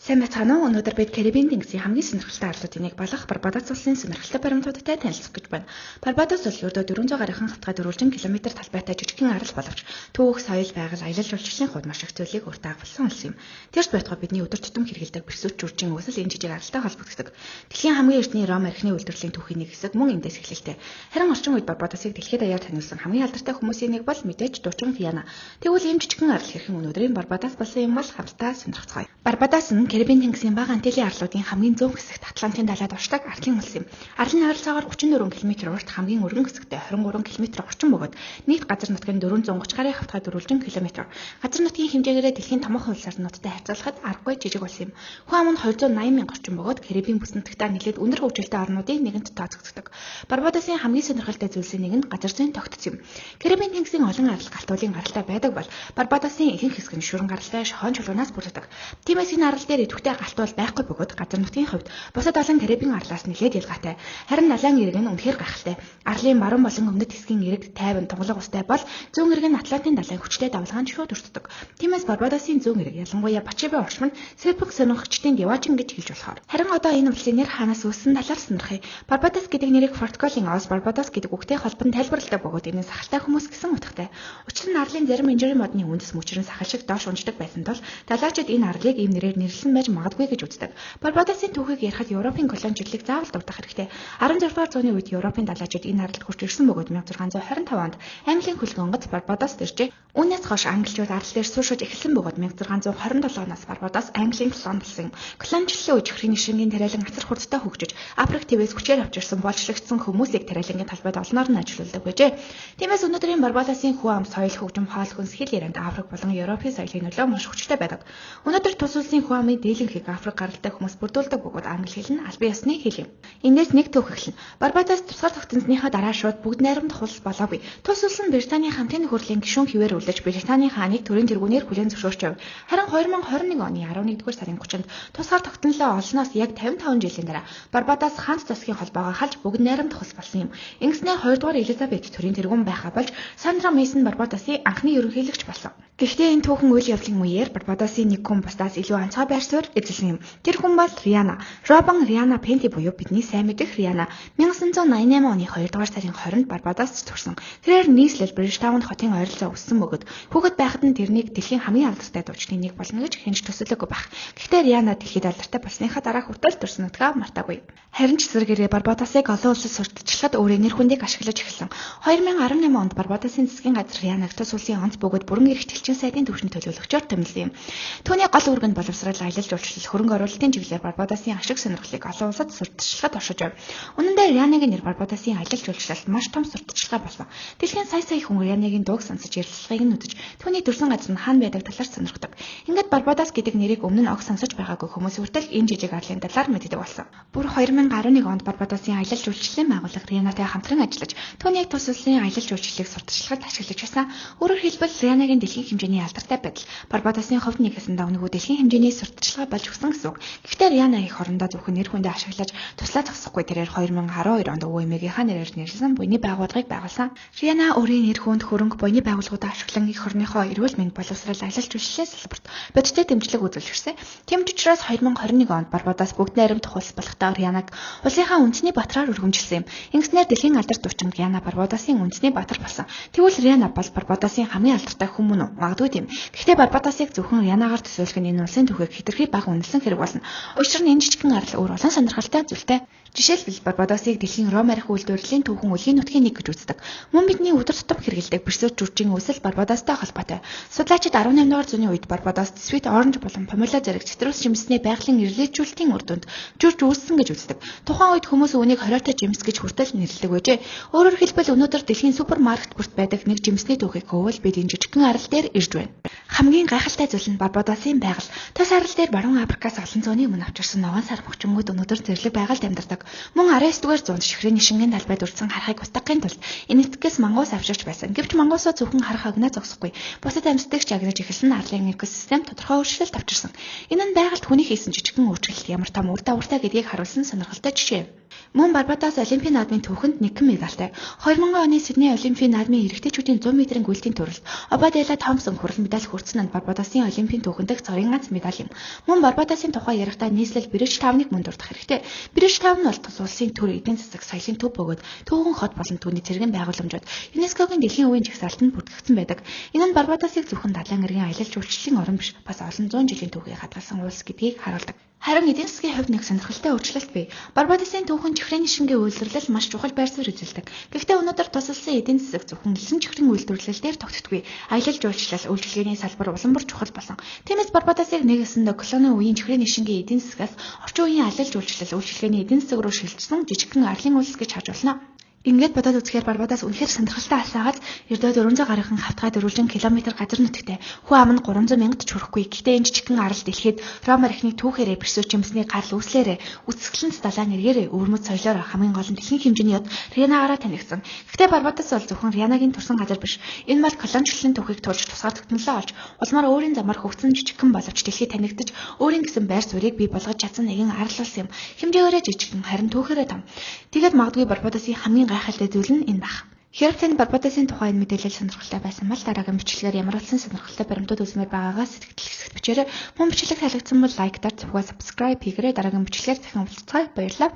Сайн байцгаана уу? Өнөөдөр бид Карибын тэнгисийн хамгийн сонирхолтой арлуудын нэг болох Барбадос улсын сонирхолтой баримтуудтай танилцах гэж байна. Барбадос улс ердөө 400 гаруйхан хавтгай дөрвөлжин км талбайтай жижигхэн арал боловч түүх, соёл, байгаль, аялал жуулчлалын хувьд маш их зүйлийг урт агуулсан улс юм. Тэрс байтугай бидний өдөр тутам хэрэглэдэг бэрсүүч журжин өсөл энэ жижиг аралтай холбогддог. Дэлхийн хамгийн эртний Ром архины үйлдвэрлэлийн түүхийн нэг хэсэг мөн эндээс эхлэлтэй. Харин орчин үед Барбадосыг дэлхийд даяар таниулсан хамгийн алдартай хүмүүсийн нэг бол мэдээж дуучин Риана. Тэгвэл ийм жижигхэн арал хэрхэн өнөөдрийн Барбадос болсон юм бол хамтдаа сонирхцгаая. Барбадос нь Карибын тэнгисийн бага Антилийн арлуудын хамгийн зөв хэсэгт Атлантын далайд оршдог арлын улс юм. Арлын ойролцоогоор 34 км урт хамгийн өргөн хэсэгтээ 23 км орчим бөгөөд нийт газар нутгийн 430 гаруй хавтгай дөрвөлжин км. Газар нутгийн хэмжээгээрээ дэлхийн томоохон улс орнуудтай харьцуулахад аргагүй жижиг улс юм. Хүн ам нь 280 мянга орчим бөгөөд Карибын бүс нутагтаа нэлээд өндөр хөгжилтэй орнуудын нэгэнд тооцогддог. Барбадосын хамгийн сонирхолтой зүйлсийн нэг нь газар зүйн тогтц юм. Карибын тэнгисийн олон арал галтуулын гаралтай байдаг бол Барбадосын ихэнх хэсэг нь шүрэн гаралтай шохон чулуунаас бүрддэг. Тиймээс энэ арал дээр идэвхтэй галтуул байхгүй бөгөөд газар нутгийн хувьд бусад олон Карибын арлаас нэлээд ялгаатай. Харин далайн эрэг нь үнэхээр гахалтай. Арлын баруун болон өмнөд хэсгийн эрэг тайван тунгалаг устай бол зүүн эрэг нь Атлантын далайн хүчтэй давлгаанд шууд өртдөг. Тиймээс Барбадосын зүүн эрэг ялангуяа Бачибе орчим нь сэрпэг сонирхогчдын Деважин гэж хэлж болохоор. Харин одоо энэ улсын нэр хаанаас үүссэн талаар сонирхъя. Барбадос гэдэг нэрийг Португалийн Ос Барбадос гэдэг үгтэй холбон тайлбарладаг бөгөөд энэ сахалтай хүмүүс гэсэн утгатай. Учир нь арлын зарим инженери модны үндэс мөчрөн сахал шиг доош унждаг байсан тул далайчид энэ арлыг ийм нэрээр нэрлсэн байж магадгүй гэж үздэг. Барбадосын түүхийг ярихад Европын колончлалыг заавал дурдах хэрэгтэй. 16-р зууны үед Европын далайчид энэ арлд хурж ирсэн бөгөөд 1625 онд Английн хөлгөөнгөц Барбадос иржээ. Үүнээс хойш англичууд арал дээр суушиж эхэлсэн бөгөөд 1627 оноос Барбадос Английн колони болсон юм. Колончлалын үе чихрийн нишингийн тариалан ацар хурдтай хөгжиж Африк твээс хүчээр авч ирсэн боловчлогдсон хүмүүсийг тариалангийн талбайд олноор нь ажилуулдаг байжээ. Тиймээс өнөөдрийн Барбадосын хүн ам, соёл, хөгжим, хоол хүнс, хэл ярианд Африк болон Европын соёлын нөлөө маш хүчтэй байдаг. Өнөөдөр тус улсын хүн амын дийлэнхийг Африк гаралтай хүмүүс бүрдүүлдэг бөгөөд англи хэл нь албан ёсны хэл юм. Эндээс нэг түүх эхэлнэ. Барбадос тусгаар тогтносныхаа дараа шууд бүгд найрамд хулс болоогүй. Тус улс нь Британий хамтын нөхөрлийн гишүүн хിവэр үлдэж Британий хааныг төрийн тэргүүнээр хүлээн зөвшөөрч байв. Харин 2021 оны 11-р сарын 30-нд тусгаар тогтнолоо олсноос яг 55 жилийн дараа Барбадос хаант засгийн холбоогоо халж бүгд найрамд хулс болсон юм. Ингэснээр 2-р Элизабет төрийн тэргүүн байхаа болж Сандра Мейсон Барбадосын анхны ерөнхийлөгч болсон. Гэхдээ энэ түүхэн үйл явдлын үеэр Барбадосын нэг хүн бусдаас илүү онцгой байр суурь эзэлсэн юм. Тэр хүн бол Риана. Робин Риана Пенти буюу бидний сайн мэдэх Риана 1988 оны 2-р сарын 20-нд Барбадост төрсөн. Тэрээр нийслэл Бриджтаун хотын ойролцоо өссөн бөгөөд хүүхэд байхад нь тэрнийг дэлхийн хамгийн алдартай дуучны нэг болно гэж хинж төсөөлөөгүй байх. Гэхдээ Риана дэлхийд алдартай болсныхаа дараа хүртэл төрсөн нутгаа мартаагүй. Харин ч эсвэргээрээ Барбадосыг олон улсад сурталчлахад өөрийн нэр хүндийг ашиглаж эхэлсэн. 2018 онд Барбадосын засгийн газар Рианаг тус улсын онц бөгөөд бүрэн эрхчлэгчийн сайдын төвшөнд төлөөлөгчөөр томилсон юм. Түүний гол үүрэг нь боловсрал, аялал жуулчлал, хөрөнгө оруулалтын чиглэлээр Барбадосын ашиг сонирхлыг олон улсад сурталчлахад оршиж байв. Үнэн дээр Рианагийн нэр Барбадосын аялал жуулчлалд маш том сурталчилгаа болсон. Дэлхийн сая хүн Рианагийн дууг сонсож ярилцлагыг нь үзэж түүний төрсэн газар нь хаана байдаг талаар сонирхдог. Ингээд Барбадос гэдэг нэрийг өмнө нь огт сонсож байгаагүй хүмүүс хүртэл энэ жижиг арлын талаар мэддэг болсон. Бүр 2011 онд Барбадосын аялал жуулчлалын байгууллага Рианатай хамтран ажиллаж түүний тус улсын аялал жуулчлалыг сурталчлахад ашиглаж байсан. Өөрөөр хэлбэл Рианагийн дэлхийн хэмжээний алдартай байдал Барбадосын хувьд нэгэсэндээ өнгөө дэлхийн хэмжээний сурталчилгаа болж өгсөн гэсэн үг. Гэхдээ Риана их орондоо зөвхөн нэр хүндээ ашиглаж туслаа зогсохгүй тэрээр 2012 онд өвөө эмээгийнхаа нэрээр нэрлсэн буйны байгууллагыг байгуулсан. Риана өөрийн нэр хүнд хөрөнгө буйны байгууллагуудаа ашиглан их орныхоо эрүүл мэнд боловсрал аялал жуулчлалын салбарт бодиттой дэмжлэг үзүүлж ирсэн. Тийм ч учраас 2021 онд Барбадос бүгд найрамд хулс болохдоо Рианаг улсынхаа үндэсний батраар өргөмжилсэн юм. Ингэснээр дэлхийн алдар дуучин Риана Барбадосын үндэсний батар болсон. Тэгвэл Риана бол Барбадосын хамгийн алдартай хүн мөн үү? Магадгүй тийм. Гэхдээ Барбадосыг зөвхөн Рианагаар төсөөлөх нь энэ улсын түүхийг хэтэрхий бага үнэлсэн хэрэг болно. Учир нь энэ жижигхэн арал өөр олон сонирхолтой зүйлтэй. Жишээлбэл Барбадосыг дэлхийн Ром архи үйлдвэрлэлийн түүхэн үлгийн нутгийн нэг гэж үздэг. Мөн бидний өдөр тутам хэрэглэдэг бэрсүүч журжин өсөл Барбадостой холбоотой. Судлаачид 18-р зууны үед Барбадост Sweet Orange болон Помело зэрэг цитрус жимсний байгалийн ирлээжүүлэлтийн үр дүнд журж үүссэн гэж үздэг. Тухайн үед хүмүүс үүнийг хориотой жимс гэж хүртэл нэрлэдэг байжээ. Өөрөөр хэлбэл өнөөдөр дэлхийн супермаркет бүрт байдаг нэг жимсний түүхийг хөвөл бид энэ жижигхэн арал дээр ирж байна. Хамгийн гайхалтай зүйл нь Барбадосын байгаль. Тус арал дээр баруун Африкаас олон зууны өмнө авчирсан ногоон сар хөгжмүүд өнөөдөр зэрлэг байгальд амьдардаг. Мөн 19-р зуунд чихрийн нишингийн талбайд өртсөн харахыг устгахын тулд энэ эцгээс мангус авчирч байсан. Гэвч мангусоо зөвхөн харах агнаа зогсохгүй. Бусад амьсдагч агнаж эхэлсэн арлын экосистем тодорхой өөрчлөлт авчирсан. Энэ нь байгальд хүний хийсэн жижигхэн өөрчлөлт ямар том үр дагавартай гэдгийг харуулсан сонирхолтой жишээ. Мөн Барбадос Олимпийн наадмын түүхэнд 1 медальтай. 2000 оны Сидней Олимпийн наадмын эрэгтэйчүүдийн 100 м гүйлтийн туралд Обаделла Томпсон хүрэл медаль хүртсэн нь Барбадосын Олимпийн түүхэн дэх цорын ганц медаль юм. Мөн Барбадосын тухай ярихдаа нийслэл Бридж Тауныг мөн дурдах хэрэгтэй. Бридж Таун нь бол тус улсын төр эдийн засаг соёлын төв бөгөөд түүхэн хот болон түүний цэргийн байгууламжууд ЮНЕСКОгийн дэлхийн үеийн жагсаалтанд бүртгэгдсэн байдаг. Энэ нь Барбадосыг зөвхөн далайн эргийн аялал жуулчлалын орн биш, бас олон зуун жилийн түүхийг хадгалсан улс гэдгийг харуулдаг. Харин эдийн засгийн хувьд нэг сонирхолтой өөрчлөлт бий. Барбадосын түүхэн чихрийн шингийн үйлдвэрлэл маш чухал байр суурь эзэлдэг. Гэхдээ өнөөдөр тус улсын эдийн засаг зөвхөн элсэн чихрийн үйлдвэрлэл дээр тогтдоггүй. Аялал жуулчлал, үйлчилгээний салбар улам бүр чухал болсон. Тиймээс Барбадосыг нэгэсэндээ колони үеийн чихрийн шингийн эдийн засгаас орчин үеийн аялал жуулчлал, үйлчилгээний эдийн засаг руу шилжсэн жижигхэн арлын улс гэж харж болно. Ингээд бодоод үзэхээр Барбадос үнэхээр сонирхолтой алсаагаас ердөө 400 гаруйхан хавтгай дөрвөлжин километр газар нутагтай. Хүү ам нь 300 мянгад ч хүрэхгүй. Гэхдээ энэ жижигхэн арал дэлхийд Ромар эхний түүхээрээ Персеус жимсний гарал үүслээрээ үсгэлэнц далайн эргээрээ өвөрмөц соёлоор хамгийн гол нь дэлхийн хэмжээний яд Рианагаараа танигдсан. Гэхдээ Барбадос бол зөвхөн Рианагийн турсан газар биш. Энэ бол колоничлолын түүхийг туулж тусгаар тогтнолоо олж улмаар өөрийн замаар хөгжсөн жижигхэн боловч дэлхийд танигдаж өөрийн гэсэн байр суурийг бий болгож чадсан нэгэн арал улс юм. Хэмжээгээрээ жижигхэн харин түүхээрээ том. Тэгээд магадгүй Барбадосын хамгийн гайхалтай зүйл нь энэ байх. Хэрэг танд Барбадосын тухай энэ мэдээлэл сонирхолтой байсан бол дараагийн бичлэгээр ямар утсан сонирхолтой баримтууд үзмээр байгаагаа сэтгэл хэсэгт бичээрэй. Мөн бичлэг таалагдсан бол лайк дар, subscribe хийгээрэй. Дараагийн бичлэгээр дахин уулзцай. Баярлалаа.